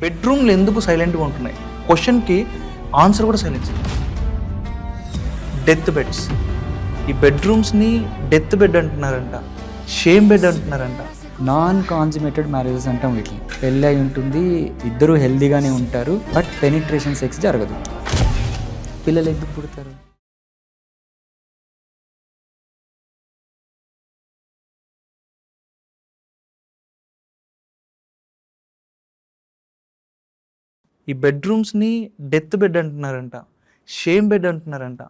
బెడ్రూమ్లు ఎందుకు సైలెంట్గా ఉంటున్నాయి? క్వశ్చన్కి ఆన్సర్ కూడా సైలెన్స్. డెత్ బెడ్స్, ఈ బెడ్రూమ్స్ని డెత్ బెడ్ అంటున్నారంట, షేమ్ బెడ్ అంటున్నారంట. నాన్ కాన్సుమేటెడ్ మ్యారేజెస్ అంటాం వీటిని. పెళ్ళి అయి ఉంటుంది, ఇద్దరు హెల్దీగానే ఉంటారు, బట్ పెనిట్రేషన్ సెక్స్ జరగదు. పిల్లలు ఎందుకు పుడతారు? ఈ బెడ్రూమ్స్ని డెత్ బెడ్ అంటున్నారంట, షేమ్ బెడ్ అంటున్నారంట.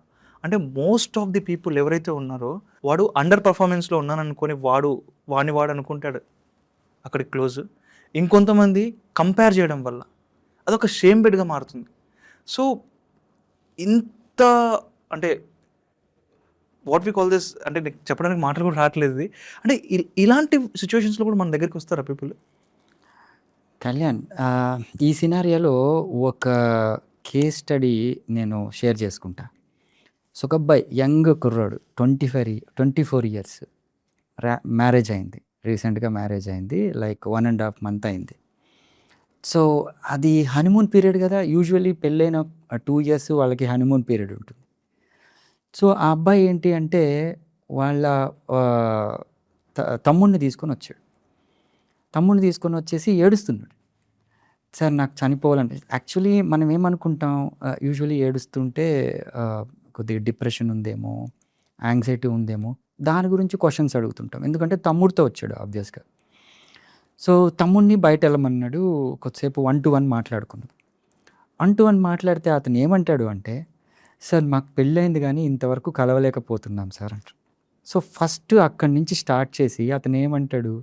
అంటే మోస్ట్ ఆఫ్ ది పీపుల్ ఎవరైతే ఉన్నారో వాడు అండర్ పర్ఫార్మెన్స్లో ఉన్నాను అనుకొని వాడు అనుకుంటాడు అక్కడికి క్లోజ్. ఇంకొంతమంది కంపేర్ చేయడం వల్ల అదొక షేమ్ బెడ్గా మారుతుంది. సో ఇంత అంటే వాట్ వి కాల్ దిస్, అంటే నీకు చెప్పడానికి మాటలు కూడా రావట్లేదు ఇది. అంటే ఇలాంటి సిచ్యువేషన్స్లో కూడా మన దగ్గరికి వస్తారా పీపుల్? కళ్యాణ్, ఈ సినారియాలో ఒక కేస్ స్టడీ నేను షేర్ చేసుకుంటా. సో ఒక అబ్బాయి, యంగ్ కుర్రాడు, 24 ఇయర్స్, మ్యారేజ్ అయింది, రీసెంట్గా మ్యారేజ్ అయింది, లైక్ 1.5 month అయింది. సో అది హనీమూన్ పీరియడ్ కదా, యూజువల్లీ పెళ్ళైన 2 years వాళ్ళకి హనీమూన్ పీరియడ్ ఉంటుంది. సో ఆ అబ్బాయి ఏంటి అంటే వాళ్ళ తమ్ముడిని తీసుకొని వచ్చాడు. తమ్ముడిని తీసుకొని వచ్చేసి ఏడుస్తున్నాడు. సార్ నాకు చనిపోవాలంటే, యాక్చువల్లీ మనం ఏమనుకుంటాం, యూజువల్లీ ఏడుస్తుంటే కొద్దిగా డిప్రెషన్ ఉందేమో, యాంగ్జైటీ ఉందేమో, దాని గురించి క్వశ్చన్స్ అడుగుతుంటాం. ఎందుకంటే తమ్ముడితో వచ్చాడు ఆబ్వియస్గా. సో తమ్ముడిని బయట వెళ్ళమన్నాడు, కొద్దిసేపు 1-to-1 మాట్లాడుకున్నాం. 1-to-1 మాట్లాడితే అతను ఏమంటాడు అంటే, సార్ మాకు పెళ్ళైంది కానీ ఇంతవరకు కలవలేకపోతున్నాం సార్ అంటాడు. సో ఫస్ట్ అక్కడి నుంచి స్టార్ట్ చేసి అతను ఏమంటాడు,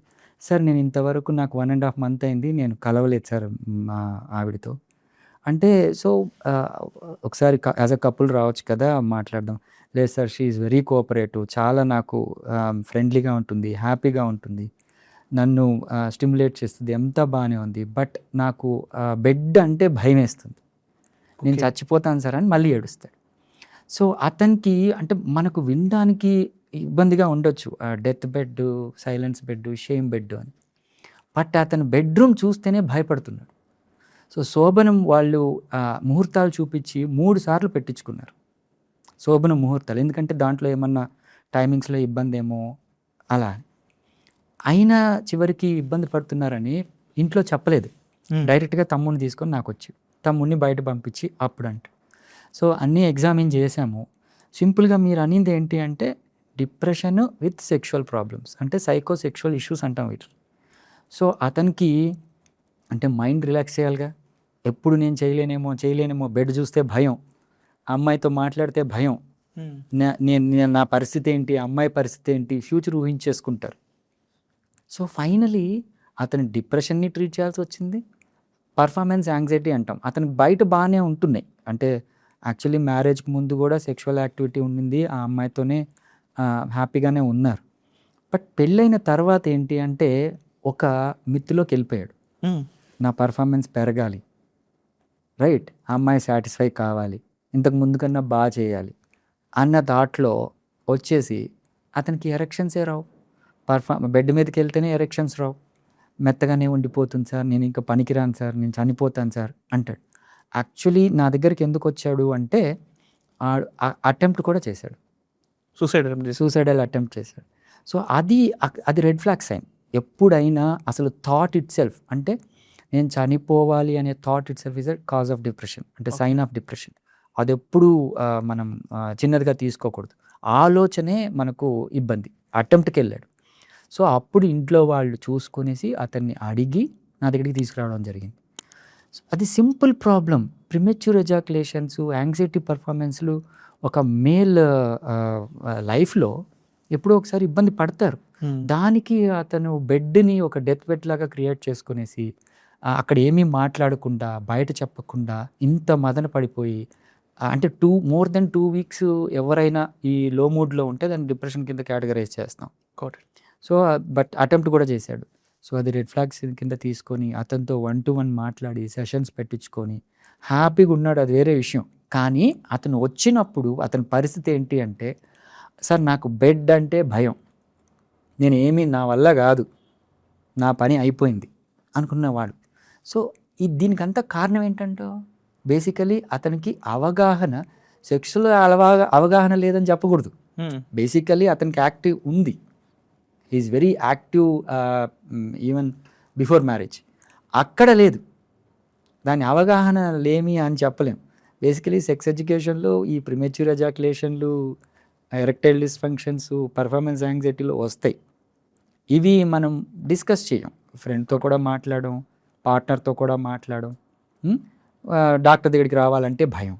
సార్ నేను ఇంతవరకు నాకు 1.5 month అయింది, నేను కలవలేదు సార్ మా ఆవిడతో అంటే. సో ఒకసారి యాజ్ అ కపుల్ రావచ్చు కదా మాట్లాడదాం. లేదు sir, she is very cooperative, చాలా నాకు ఫ్రెండ్లీగా ఉంటుంది, హ్యాపీగా ఉంటుంది, నన్ను స్టిమ్యులేట్ చేస్తుంది, ఎంత బాగానే ఉంది, బట్ నాకు బెడ్ అంటే భయం వేస్తుంది, నేను చచ్చిపోతాను సార్ అని మళ్ళీ ఏడుస్తాడు. సో అతనికి అంటే మనకు వినడానికి ఇబ్బందిగా ఉండొచ్చు, death bed, silence bed, shame bed అని, బట్ అతను బెడ్రూమ్ చూస్తేనే భయపడుతున్నాడు. సో శోభనం వాళ్ళు ముహూర్తాలు చూపించి 3 సార్లు పెట్టించుకున్నారు, శోభన ముహూర్తాలు. ఎందుకంటే దాంట్లో ఏమన్నా టైమింగ్స్లో ఇబ్బంది ఏమో అలా. అయినా చివరికి ఇబ్బంది పడుతున్నారని ఇంట్లో చెప్పలేదు, డైరెక్ట్గా తమ్ముడిని తీసుకొని నాకు వచ్చి తమ్ముడిని బయట పంపించి అప్పుడు అంట. సో అన్నీ ఎగ్జామిన్ చేశాము. సింపుల్గా మీరు అనింది ఏంటి అంటే డిప్రెషన్ విత్ సెక్షువల్ ప్రాబ్లమ్స్, అంటే సైకోసెక్షువల్ ఇష్యూస్ అంటాం వీటి. సో అతనికి అంటే మైండ్ రిలాక్స్ చేయాలిగా, ఎప్పుడు నేను చేయలేనేమో, బెడ్ చూస్తే భయం, అమ్మాయితో మాట్లాడితే భయం, నేను నా పరిస్థితి ఏంటి, అమ్మాయి పరిస్థితి ఏంటి, ఫ్యూచర్ ఊహించేసుకుంటారు. సో ఫైనలీ అతని డిప్రెషన్ని ట్రీట్ చేయాల్సి వచ్చింది. పర్ఫార్మెన్స్ యాంగ్జైటీ అంటాం, అతనికి బయట బాగానే ఉంటున్నాయి, అంటే యాక్చువల్లీ మ్యారేజ్కి ముందు కూడా సెక్షువల్ యాక్టివిటీ ఉండింది, ఆ అమ్మాయితోనే హ్యాపీగానే ఉన్నారు. బట్ పెళ్ళైన తర్వాత ఏంటి అంటే ఒక మిత్తులోకి వెళ్ళిపోయాడు, నా పర్ఫార్మెన్స్ పెరగాలి, రైట్, ఆ అమ్మాయి సాటిస్ఫై కావాలి, ఇంతకు ముందు కన్నా బాగా చేయాలి అన్న థాట్లో వచ్చేసి అతనికి ఎరెక్షన్సే రావు. బెడ్ మీదకి వెళ్తేనే ఎరెక్షన్స్ రావు, మెత్తగానే ఉండిపోతుంది సార్, నేను ఇంకా పనికిరాను సార్, నేను చనిపోతాను సార్ అంటాడు. యాక్చువల్లీ నా దగ్గరికి ఎందుకు వచ్చాడు అంటే అటెంప్ట్ కూడా చేశాడు, సూసైడల్ అటెంప్ట్ చేశాడు. సో అది రెడ్ ఫ్లాగ్ సైన్. ఎప్పుడైనా అసలు థాట్ ఇట్ సెల్ఫ్, అంటే నేను చనిపోవాలి అనే thought it self is a cause of depression, అంటే సైన్ ఆఫ్ డిప్రెషన్. అది ఎప్పుడు మనం చిన్నదిగా తీసుకోకూడదు, ఆలోచనే మనకు ఇబ్బంది. అటెంప్ట్కి వెళ్ళాడు. సో అప్పుడు ఇంట్లో వాళ్ళు చూసుకునేసి అతన్ని అడిగి నా దగ్గరికి తీసుకురావడం జరిగింది. సో అది సింపుల్ ప్రాబ్లం. ప్రిమెచ్యూర్ ఎజాకులేషన్స్, యాంగ్జైటీ పర్ఫార్మెన్స్లు ఒక మేల్ లైఫ్లో ఎప్పుడో ఒకసారి ఇబ్బంది పడతారు. దానికి అతను బెడ్ని ఒక డెత్ బెడ్ లాగా క్రియేట్ చేసుకునేసి అక్కడ ఏమీ మాట్లాడకుండా, బయట చెప్పకుండా ఇంత మదన పడిపోయి, అంటే మోర్ దెన్ 2 weeks ఎవరైనా ఈ లో మూడ్లో ఉంటే దాన్ని డిప్రెషన్ కింద కేటగరైజ్ చేస్తాం. సో బట్ అటెంప్ట్ కూడా చేశాడు. సో అది రెడ్ ఫ్లాగ్స్ కింద తీసుకొని అతనితో 1-to-1 మాట్లాడి సెషన్స్ పెట్టించుకొని హ్యాపీగా ఉన్నాడు, అది వేరే విషయం. కానీ అతను వచ్చినప్పుడు అతని పరిస్థితి ఏంటి అంటే, సార్ నాకు బెడ్ అంటే భయం, నా వల్ల కాదు, నా పని అయిపోయింది అనుకున్నవాడు. సో దీనికంతా కారణం ఏంటంటో బేసికలీ అతనికి సెక్స్లో అవగాహన లేదని చెప్పకూడదు. బేసికలీ అతనికి యాక్టివ్ ఉంది, is very active even before marriage. అక్కడ లేదు, దాని అవగాహన లేమి అని చెప్పలేం. బేసికలీ సెక్స్ ఎడ్యుకేషన్లో ఈ ప్రిమెచ్యూర్ ఎజాక్యులేషన్లు, ఎరెక్టైల్ డిస్ఫంక్షన్స్, పర్ఫార్మెన్స్ యాంగ్జైటీలు వస్తాయి. ఇవి మనం డిస్కస్ చేయం, ఫ్రెండ్తో కూడా మాట్లాడడం, పార్ట్నర్తో కూడా మాట్లాడడం. డాక్టర్ దగ్గరికి రావాలంటే భయం,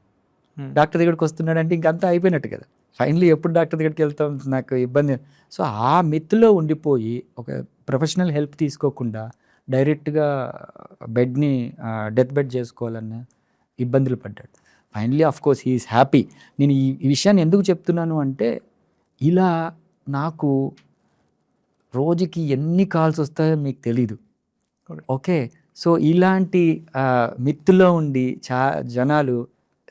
డాక్టర్ దగ్గరికి వస్తున్నాడంటే ఇంకంతా అయిపోయినట్టు కదా, ఫైనలీ ఎప్పుడు డాక్టర్ దగ్గరికి వెళ్తాం, నాకు ఇబ్బంది. సో ఆ మిత్తులో ఉండిపోయి ఒక ప్రొఫెషనల్ హెల్ప్ తీసుకోకుండా డైరెక్ట్గా డెత్ బెడ్ చేసుకోవాలన్న ఇబ్బందులు పడ్డాడు. Finally of course he is happy. నేను ఈ విషయాన్ని ఎందుకు చెప్తున్నాను అంటే, ఇలా నాకు రోజుకి ఎన్ని కాల్స్ వస్తాయో మీకు తెలీదు. ఓకే, సో ఇలాంటి మిత్తులో ఉండి జనాలు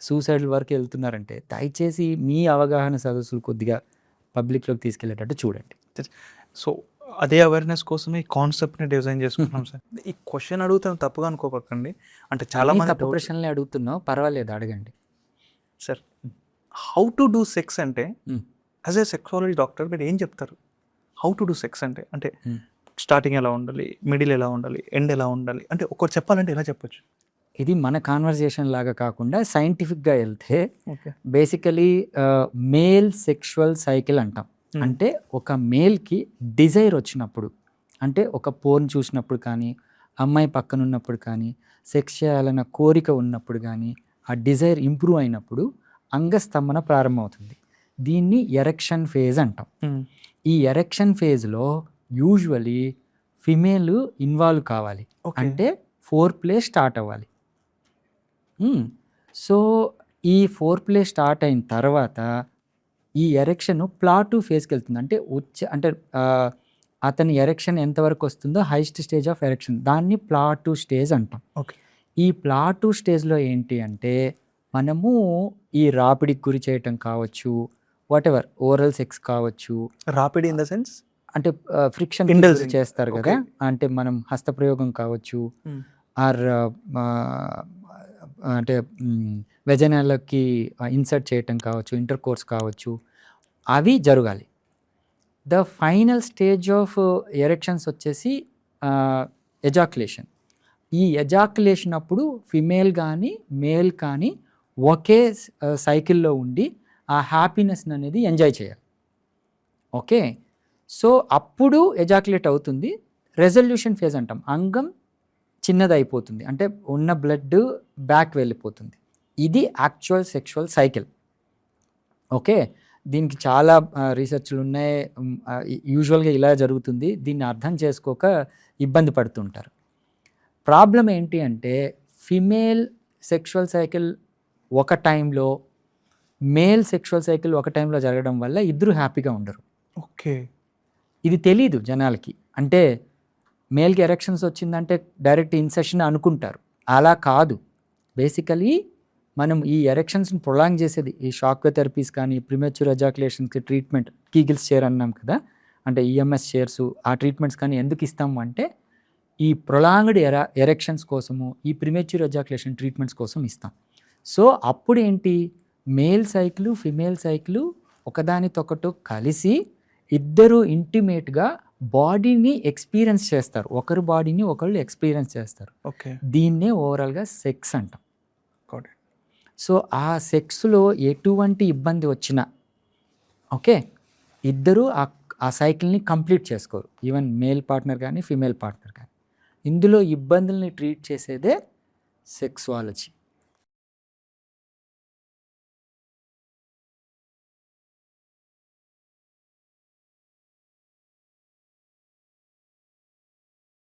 సూసైడ్ వరకు వెళ్తున్నారంటే దయచేసి మీ అవగాహన సదస్సులు కొద్దిగా పబ్లిక్లోకి తీసుకెళ్ళేటట్టు చూడండి. సో అదే అవేర్నెస్ కోసమే ఈ కాన్సెప్ట్ని డిజైన్ చేసుకున్నాం సార్. ఈ క్వశ్చన్ అడుగుతాం తప్పుగా అనుకోపకండి, అంటే చాలా మంది తప్పు ప్రశ్నలే అడుగుతున్నావు, పర్వాలేదు అడగండి sir. How to do sex అంటే యాజ్ ఏ సెక్సాలజీ డాక్టర్ మీరు ఏం చెప్తారు? హౌ టు డూ సెక్స్ అంటే స్టార్టింగ్ ఎలా ఉండాలి, మిడిల్ ఎలా ఉండాలి, ఎండ్ ఎలా ఉండాలి, అంటే ఒకటి చెప్పాలంటే ఎలా చెప్పొచ్చు? ఇది మన కాన్వర్జేషన్ లాగా కాకుండా సైంటిఫిక్గా వెళ్తే బేసికలీ మేల్ సెక్షువల్ సైకిల్ అంటాం. అంటే ఒక మేల్కి డిజైర్ వచ్చినప్పుడు, అంటే ఒక పోర్న్ చూసినప్పుడు కానీ, అమ్మాయి పక్కన ఉన్నప్పుడు కానీ, సెక్స్ చేయాలన్న కోరిక ఉన్నప్పుడు కానీ, ఆ డిజైర్ ఇంప్రూవ్ అయినప్పుడు అంగస్తంభన ప్రారంభమవుతుంది. దీన్ని ఎరెక్షన్ ఫేజ్ అంటాం. ఈ ఎరెక్షన్ ఫేజ్లో యూజువలీ ఫిమేల్ ఇన్వాల్వ్ కావాలి, అంటే ఫోర్ ప్లే స్టార్ట్ అవ్వాలి. సో ఈ ఫోర్ ప్లే స్టార్ట్ అయిన తర్వాత ఈ ఎరెక్షన్ ప్లాటూ ఫేజ్కి వెళ్తుంది. అంటే అతని ఎరెక్షన్ ఎంతవరకు వస్తుందో హైయెస్ట్ స్టేజ్ ఆఫ్ ఎరెక్షన్, దాన్ని ప్లాటూ స్టేజ్ అంటాం. ఓకే, ఈ ప్లాటూ స్టేజ్లో ఏంటి అంటే మనము ఈ రాపిడికి గురి చేయటం కావచ్చు, వాటెవర్ ఓరల్ సెక్స్ కావచ్చు. రాపిడ్ ఇన్ ద సెన్స్ అంటే ఫ్రిక్షన్ చేస్తారు కదా, అంటే మనం హస్తప్రయోగం కావచ్చు, ఆర్ అంటే వెజైనాలకి ఇన్సర్ట్ చేయటం కావచ్చు, ఇంటర్ కోర్స్ కావచ్చు, అవి జరగాలి. The final stage of erections వచ్చేసి ఎజాక్యులేషన్. ఈ ఎజాక్యులేషన్ అప్పుడు ఫిమేల్ కానీ మేల్ కానీ ఒకే సైకిల్లో ఉండి ఆ హ్యాపీనెస్ అనేది ఎంజాయ్ చేయాలి. ఓకే, సో అప్పుడు ఎజాక్యులేట్ అవుతుంది. రెజల్యూషన్ ఫేజ్ అంటాం, అంగం చిన్నదైపోతుంది, అంటే ఉన్న బ్లడ్ బ్యాక్ వెళ్ళిపోతుంది. ఇది యాక్చువల్ సెక్షువల్ సైకిల్. ఓకే, దీనికి చాలా రీసెర్చ్లు ఉన్నాయి. యూజువల్గా ఇలా జరుగుతుంది, దీన్ని అర్థం చేసుకోక ఇబ్బంది పడుతుంటారు. ప్రాబ్లం ఏంటి అంటే ఫిమేల్ సెక్షువల్ సైకిల్ ఒక టైంలో, మేల్ సెక్షువల్ సైకిల్ ఒక టైంలో జరగడం వల్ల ఇద్దరు హ్యాపీగా ఉండరు. ఓకే, ఇది తెలీదు జనాలకి. అంటే మేల్కి ఎరెక్షన్స్ వచ్చిందంటే డైరెక్ట్ ఇన్సెషన్ అనుకుంటారు, అలా కాదు. బేసికలీ మనం ఈ ఎరెక్షన్స్ని ప్రొలాంగ్ చేసేది ఈ షాక్ థెరపీస్ కానీ, ప్రిమెచ్యూర్ ఎజాక్యులేషన్స్కి ట్రీట్మెంట్, కీగిల్స్ చైర్ అన్నాం కదా, అంటే ఈఎంఎస్ చైర్స్, ఆ ట్రీట్మెంట్స్ కానీ ఎందుకు ఇస్తాము అంటే ఈ ప్రొలాంగ్డ్ ఎరెక్షన్స్ కోసము, ఈ ప్రిమెచ్యూర్ ఎజాక్యులేషన్ ట్రీట్మెంట్స్ కోసం ఇస్తాం. సో అప్పుడు ఏంటి, మేల్ సైకిల్ ఫిమేల్ సైకిల్ ఒకదానితోకటి కలిసి ఇద్దరు ఇంటిమేట్గా బాడీని ఎక్స్పీరియన్స్ చేస్తారు, ఒకరు బాడీని ఒకళ్ళు ఎక్స్పీరియన్స్ చేస్తారు. ఓకే, దీన్నే ఓవరాల్గా సెక్స్ అంటాం. సో ఆ సెక్స్లో ఎటువంటి ఇబ్బంది వచ్చినా ఓకే, ఇద్దరు ఆ సైకిల్ని కంప్లీట్ చేసుకోరు, ఈవెన్ మేల్ పార్ట్నర్ కానీ ఫిమేల్ పార్ట్నర్ కానీ. ఇందులో ఇబ్బందుల్ని ట్రీట్ చేసేదే సెక్సువాలజీ.